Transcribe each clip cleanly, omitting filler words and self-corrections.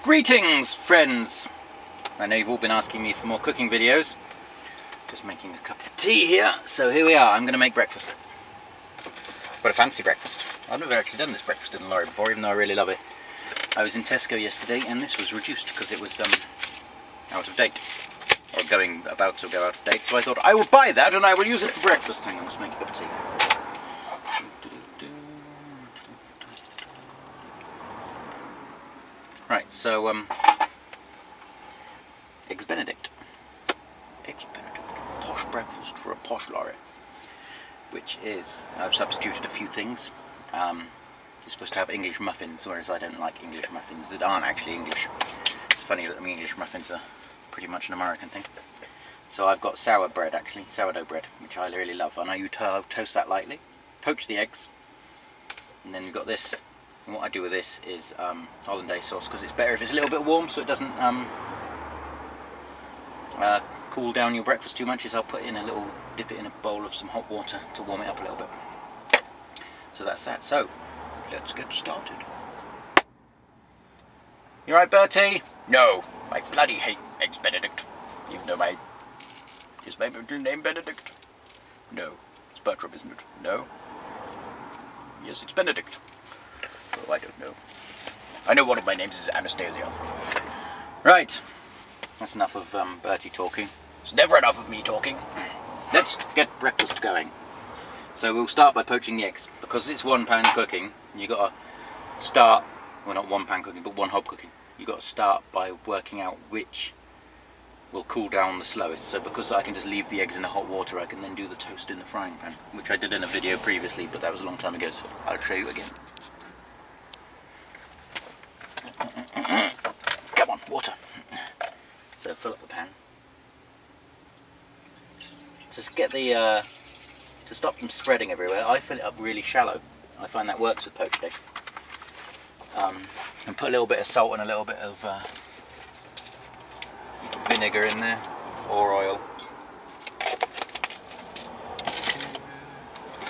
Greetings, friends! I know you've all been asking me for more cooking videos. Just making a cup of tea here, so here we are. I'm going to make breakfast. But a fancy breakfast. I've never actually done this breakfast in a lorry before, even though I really love it. I was in Tesco yesterday, and this was reduced because it was out of date. Or about to go out of date, so I thought I will buy that and I will use it for breakfast. Hang on, let's make a cup of tea. Right, so Eggs Benedict. Eggs Benedict. Posh breakfast for a posh lorry. Which is, I've substituted a few things. You're supposed to have English muffins, whereas I don't like English muffins that aren't actually English. It's funny that English muffins are pretty much an American thing. So I've got sourdough bread, which I really love. And I toast that lightly, poach the eggs, and then you've got this. And what I do with this is hollandaise sauce, because it's better if it's a little bit warm, so it doesn't cool down your breakfast too much. Is I'll dip it in a bowl of some hot water to warm it up a little bit. So that's that. So let's get started. You right, Bertie? No, I bloody hate Eggs Benedict. Even though is my name Benedict? No, it's Bertram, isn't it? No. Yes, it's Benedict. Oh, I don't know. I know one of my names is Anastasia. Right, that's enough of Bertie talking. It's never enough of me talking. Let's get breakfast going. So we'll start by poaching the eggs. Because it's 1 pan cooking, you've got to start, well, not 1 pan cooking, but 1 hob cooking. You've got to start by working out which will cool down the slowest. So because I can just leave the eggs in the hot water, I can then do the toast in the frying pan, which I did in a video previously, but that was a long time ago, so I'll show you again. Come on, water. So fill up the pan. Just get the, to stop them spreading everywhere, I fill it up really shallow. I find that works with poached eggs. And put a little bit of salt and a little bit of vinegar in there, or oil.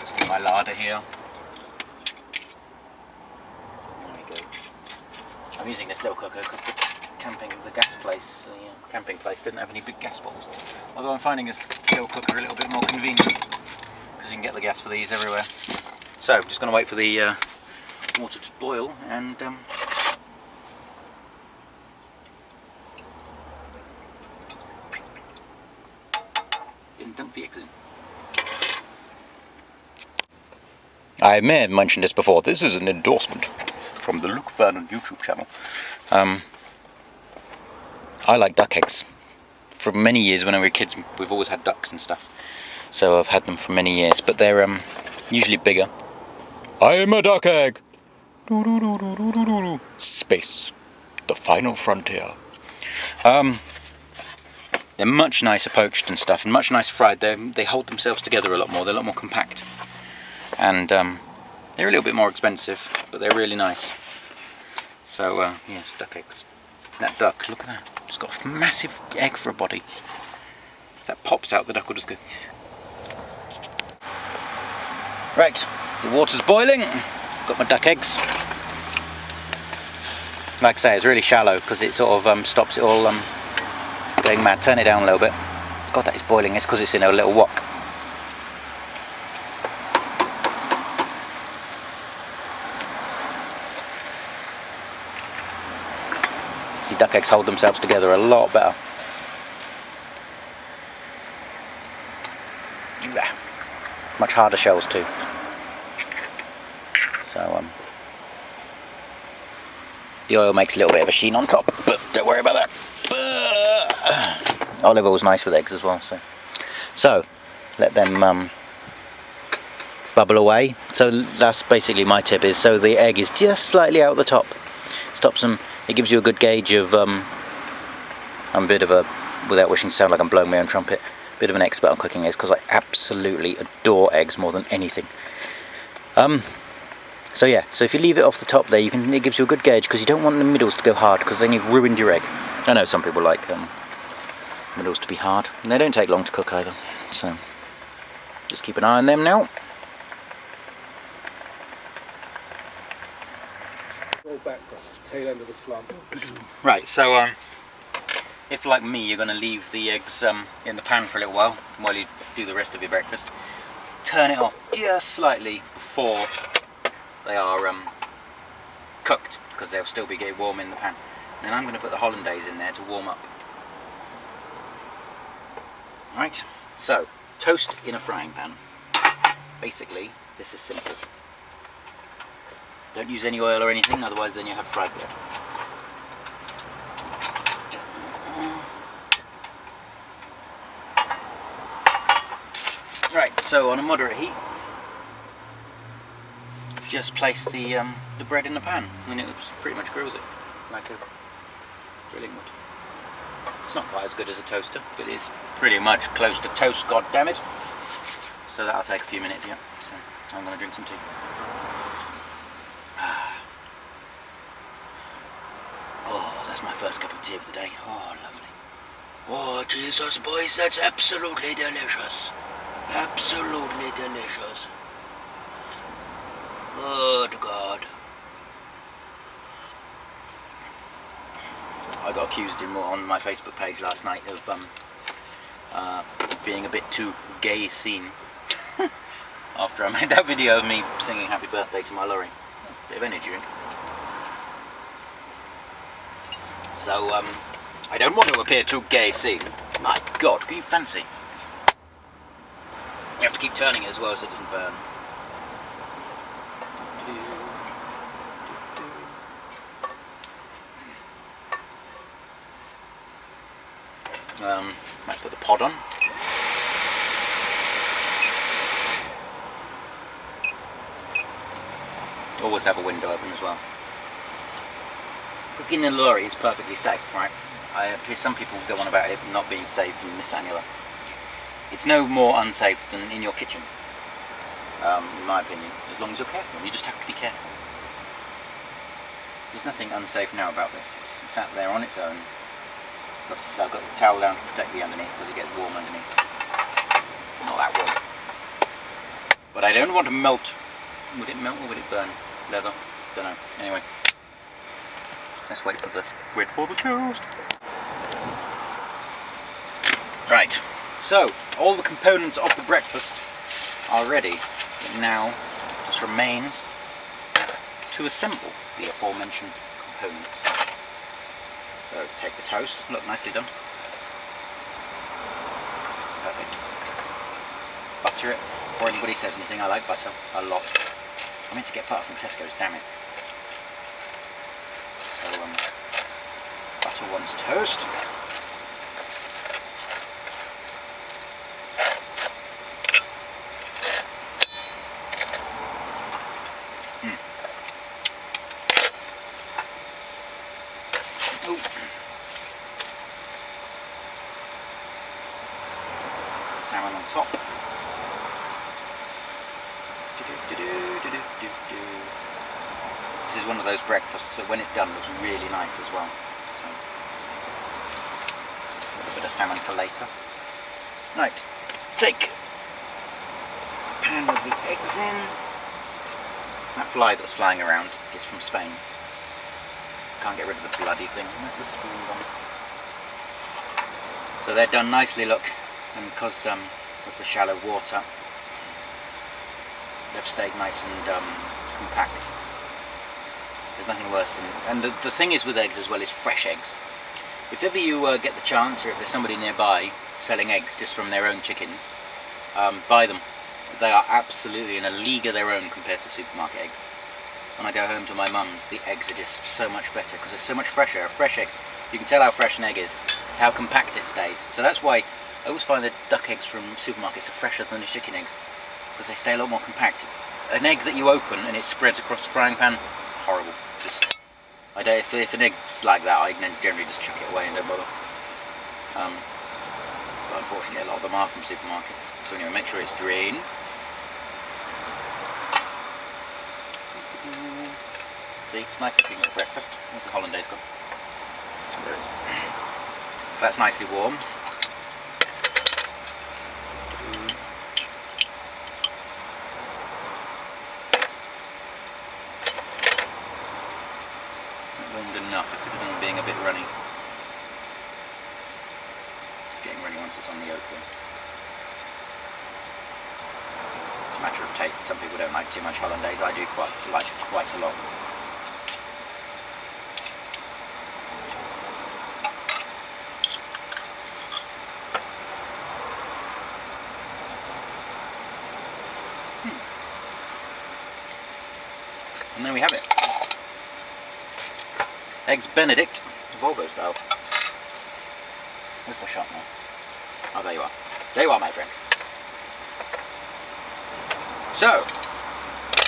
Just get my larder here. There we go. I'm using this little cooker because the camping place didn't have any big gas bowls. Although I'm finding this little cooker a little bit more convenient because you can get the gas for these everywhere. So I'm just going to wait for the water to boil and then dump the eggs in. I may have mentioned this before. This is an endorsement from the Luke Vernon YouTube channel. I like duck eggs. For many years when we were kids, we've always had ducks and stuff. So I've had them for many years, but they're usually bigger. I am a duck egg! Space, the final frontier. They're much nicer poached and stuff, and much nicer fried. They hold themselves together a lot more. They're a lot more compact. And they're a little bit more expensive, but they're really nice. So, yes, duck eggs. That duck, look at that. It's got a massive egg for a body. If that pops out, the duck will just go. Right, the water's boiling. Got my duck eggs. Like I say, it's really shallow because it sort of stops it all going mad. Turn it down a little bit. God, that is boiling. It's because it's in a little wok. See, duck eggs hold themselves together a lot better. Much harder shells too. So the oil makes a little bit of a sheen on top, but don't worry about that. Olive oil's nice with eggs as well. So let them bubble away. So that's basically my tip, is so the egg is just slightly out the top. Stops them. It gives you a good gauge of, I'm a bit of a, without wishing to sound like I'm blowing my own trumpet, a bit of an expert on cooking eggs because I absolutely adore eggs more than anything. So yeah, so if you leave it off the top there, it gives you a good gauge because you don't want the middles to go hard because then you've ruined your egg. I know some people like middles to be hard, and they don't take long to cook either. So just keep an eye on them now. Background. tail end of the slump. Right, so if like me you're going to leave the eggs in the pan for a little while you do the rest of your breakfast, turn it off just slightly before they are cooked, because they'll still be getting warm in the pan. And then I'm going to put the hollandaise in there to warm up. Right, so toast in a frying pan. Basically, this is simple. Don't use any oil or anything, otherwise then you have fried bread. Right, so on a moderate heat, just place the bread in the pan, and it pretty much grills it like a grilling would. It's not quite as good as a toaster, but it's pretty much close to toast, god damn it. So that'll take a few minutes, yeah. So I'm going to drink some tea. Oh, that's my first cup of tea of the day. Oh, lovely. Oh, Jesus, boys, that's absolutely delicious. Absolutely delicious. Good God. I got accused on my Facebook page last night of being a bit too gay scene after I made that video of me singing happy birthday to my lorry. Bit of energy drink. So I don't want to appear too gay scene. My God, can you fancy? You have to keep turning it as well so it doesn't burn. Might put the pod on. Always have a window open as well. Cooking in a lorry is perfectly safe, right? I hear some people go on about it not being safe and this and the other. It's no more unsafe than in your kitchen, in my opinion, as long as you're careful. You just have to be careful. There's nothing unsafe now about this. It's sat there on its own. I've got the towel down to protect the underneath because it gets warm underneath. Not that warm. But I don't want to melt. Would it melt or would it burn? Leather? Don't know. Anyway. Let's wait for this. Wait for the toast. Right. So, all the components of the breakfast are ready. It now just remains to assemble the aforementioned components. So take the toast, look, nicely done. Perfect. Butter it. Before anybody says anything, I like butter a lot. I meant to get butter from Tesco's, damn it. So butter one's toast. Ooh. Salmon on top. This is one of those breakfasts that when it's done looks really nice as well. So a little bit of salmon for later. Right, take the pan with the eggs in. That fly that's flying around is from Spain. Can't get rid of the bloody thing. Where's the spoon gone? So they're done nicely, look, and because of the shallow water, they've stayed nice and compact. There's nothing worse than... And the thing is with eggs as well is fresh eggs. If ever you get the chance, or if there's somebody nearby selling eggs just from their own chickens, buy them. They are absolutely in a league of their own compared to supermarket eggs. When I go home to my mum's, the eggs are just so much better because they're so much fresher. A fresh egg, you can tell how fresh an egg is. It's how compact it stays. So that's why I always find that duck eggs from supermarkets are fresher than the chicken eggs because they stay a lot more compact. An egg that you open and it spreads across the frying pan, horrible. Just, I don't. If an egg's like that, I generally just chuck it away and don't bother. But unfortunately, a lot of them are from supermarkets. So anyway, make sure it's drained. See, it's nice looking at breakfast. Where's the hollandaise gone? There it is. So that's nicely warm. good enough. It could have done being a bit runny. It's getting runny once it's on the yolk though. It's a matter of taste. Some people don't like too much hollandaise. I do like quite a lot. And there we have it. Eggs Benedict. It's Volvo style. Where's my sharp knife? Oh, there you are. There you are, my friend. So,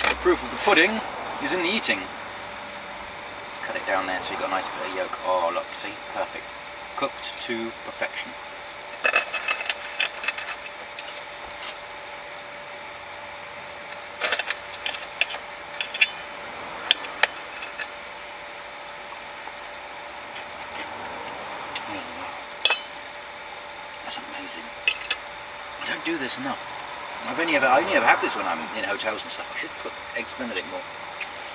the proof of the pudding is in the eating. Let's cut it down there so you've got a nice bit of yolk. Oh, look, see? Perfect. Cooked to perfection. That's amazing. I don't do this enough. I only ever have this when I'm in hotels and stuff. I should cook eggs Benedict more.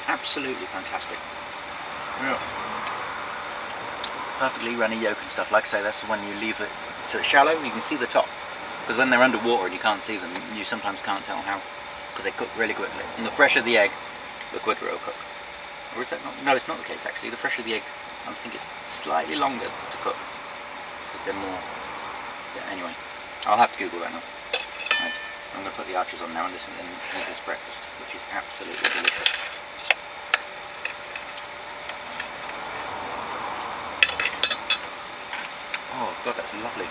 Absolutely fantastic. Yeah. Perfectly runny yolk and stuff. Like I say, that's when you leave it to shallow. You can see the top, because when they're underwater and you can't see them, you sometimes can't tell how, because they cook really quickly. And the fresher the egg, the quicker it'll cook. Or is that not? No, it's not the case actually. The fresher the egg, I think it's slightly longer to cook, because they're more. Yeah, anyway, I'll have to Google that now. Right, I'm going to put the arches on now and listen and eat this breakfast, which is absolutely delicious. Oh God, that's lovely.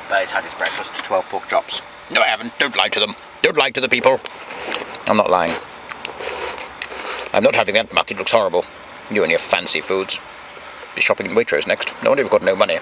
Bertie's had his breakfast, 12 pork chops. No, I haven't. Don't lie to them. Don't lie to the people. I'm not lying. I'm not having that muck. It looks horrible. You and your fancy foods. Be shopping in Waitrose next. No wonder you've got no money.